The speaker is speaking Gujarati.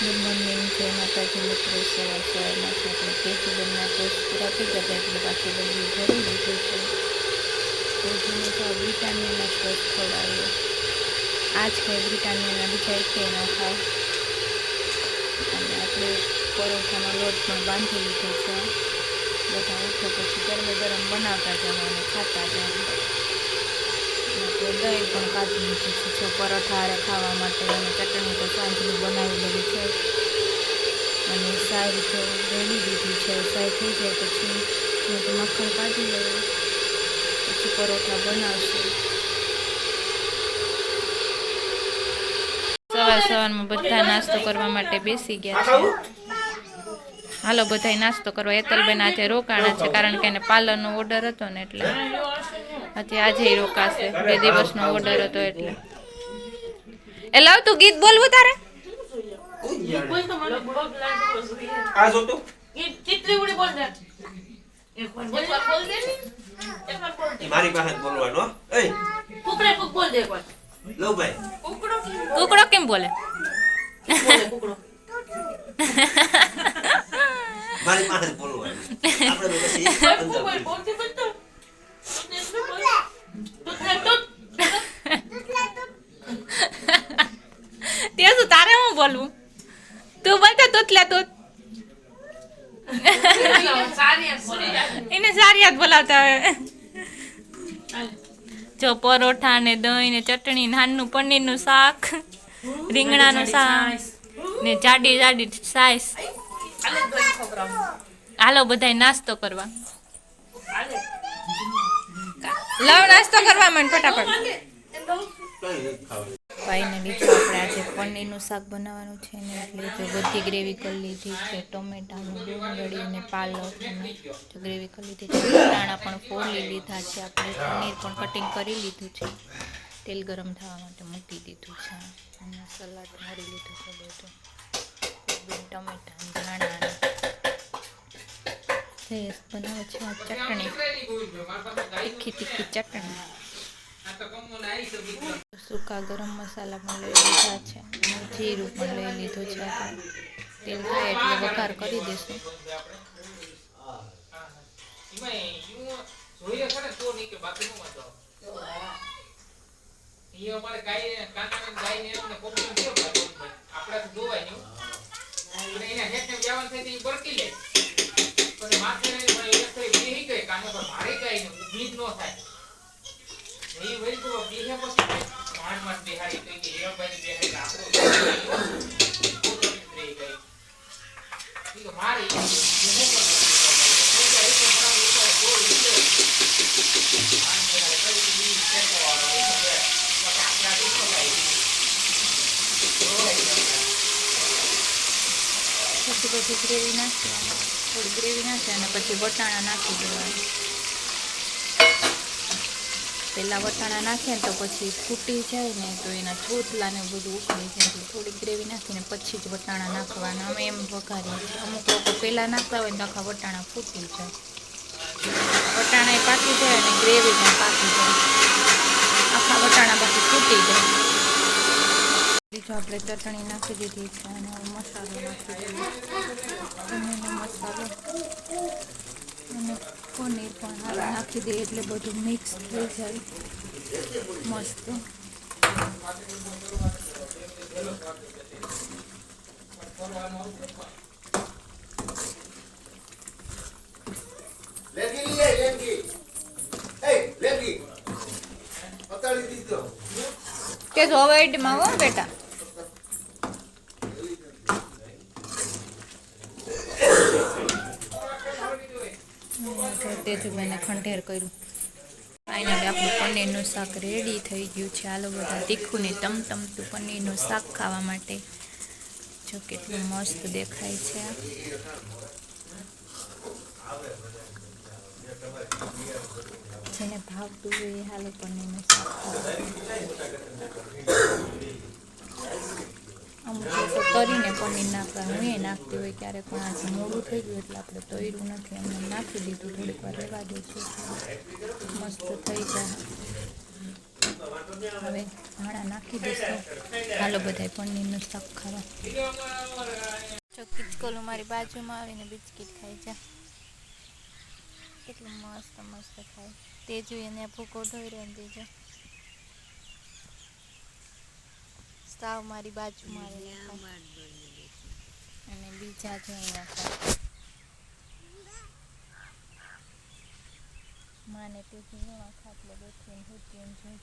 ગુડ મોર્નિંગ, જય માતાજી મિત્રો. સવારમાં આપણે કેજીબેનના ટેસ્ટ પૂરા થઈ ગયા એટલે પાછી બધું ભરી દીધું છે. કેજીને તો બ્રિટાનિયાના ટેસ્ટ ખવડાવીએ. આ જ ખાય બ્રિટાનિયાના, બીજા એક ન ખાય. અને આપણે પરોઠાનો લોટ પણ બાંધી લીધો છે. બધા ઉઠો પછી ગરમે ગરમ બનાવતા જવા અને ખાતા જવા. દહીં પણ કાઢી લીધું છે પરોઠા હારે ખાવા માટે. અને ચટણી તો સાંજનું બનાવેલી છે. અને સાઈ તો રેડી દીધી છે. સાઈ થઈ જાય પછી હું તો મક્ખણ કાઢી લઉં, પછી પરોઠા બનાવશું. સવારમાં બધા નાસ્તો કરવા માટે બેસી ગયા છે. હાલો બધા નાસ્તો કરવા. એતલબેન આજે રોકાણા છે કારણ કે એને પાર્લરનો ઓર્ડર હતો ને એટલે આજે રોકાશે. 2 દિવસનો ઓર્ડર હતો એટલે. એ લાવ તું ગીત બોલવું તારે. મારી પાસે બોલવાનો. કુકડો કેમ બોલે? મારી પાસે બોલવાનું. આપણે પછી ત્યાં શું તારે હું બોલવું? તું બોલતા તોતલા તોત. એને સારી યાદ બોલાવતા હોય. જો પરોઠા ને દહીં ને ચટણી, નાનનું પનીરનું શાક, રીંગણાનું શાક ને જાડી જાડી સાઈસ. હાલો બધા નાસ્તો કરવા. લાવ નાસ્તો કરવા માંડ ફટાફટ. ફાઇનલી જો આપણે આજે પનીરનું શાક બનાવવાનું છે ને એટલે જો બધી ગ્રેવી કરી લીધી છે. ટોમેટાનું, ડુંગળી અને પાલક અને ગ્રેવી કરી લીધી છે. વટાણા પણ ફોલી લીધા છે. આપણે પનીર પણ કટિંગ કરી લીધું છે. તેલ ગરમ થવા માટે મૂકી દીધું છે. અને સલાડ ભરી લીધું છે બધું. ટમેટા, ધાણા જયેશ બનાવે છે ચટણી, તીખી ચટણી. સૂકા ગરમ મસાલા પણ લઈ લીધા છે. જીરું પણ લઈ લીધું છે. તેલ થાય એટલે વઘાર કરી દઈશું. પછી બધી ગ્રેવી નાખવાની, થોડી ગ્રેવી નાખી અને પછી વટાણા નાખી દેવાનું. પહેલાં વટાણા નાખીએ તો પછી ફૂટી જાય ને તો એના ચોથલા ને બધું ઉકળી જાય. એટલે થોડી ગ્રેવી નાખીને પછી જ વટાણા નાખવાના. અમે એમ વઘારીએ છીએ. અમુક લોકો પહેલાં નાખતા હોય ને તો આખા વટાણા ફૂટી જાય. વટાણા પાકી જાય અને ગ્રેવી પણ પાકી જાય. આખા વટાણા પછી ફૂટી જાય. બીજો આપણે ચટણી નાખી દીધી છે અને મસાલો નાખી દીધો. મસાલો અને પનીર પણ હાલ નાખી દઈએ એટલે બધું મિક્સ થઈ જાય મસ્ત. કે જો હવે એડમાં હો બેટા. તેજુભાઈને ખંડેર કર્યું. ફાઇનલી આપણું પનીરનું શાક રેડી થઈ ગયું છે. હાલો બધા તીખું ને ટમટમતું પનીરનું શાક ખાવા માટે. જો કેટલું મસ્ત દેખાય છે. જેને ભાવતું હોય એ હાલો પનીરનું શાક ખાવા. અમુક લોકો તરીને પનીર નાખવા, હું એ નાખતી હોય ક્યારેક, પણ આજે મોડું થઈ ગયું એટલે આપણે તળ્યું નથી. એમને નાખી દીધું. થોડીક વાર રહેવા દઈશું, મસ્ત થઈ જાય. હવે ધાણા નાખી દઈશું. હાલો બધાય પનીરનું શાક ખાવા. ચોખ્ખી કોલું મારી બાજુમાં આવીને બિસ્કિટ ખાઈ જા. કેટલું મસ્ત મસ્ત ખાય. તે જોઈએ ને ભૂકો ધોઈ રહ્યો ને તેજો સાવ મારી બાજુમાં આવીને અને બીજા જોઈને ખાય. માને તેથી ઘણા ખાટલે બેઠીને હોતીને જોઈ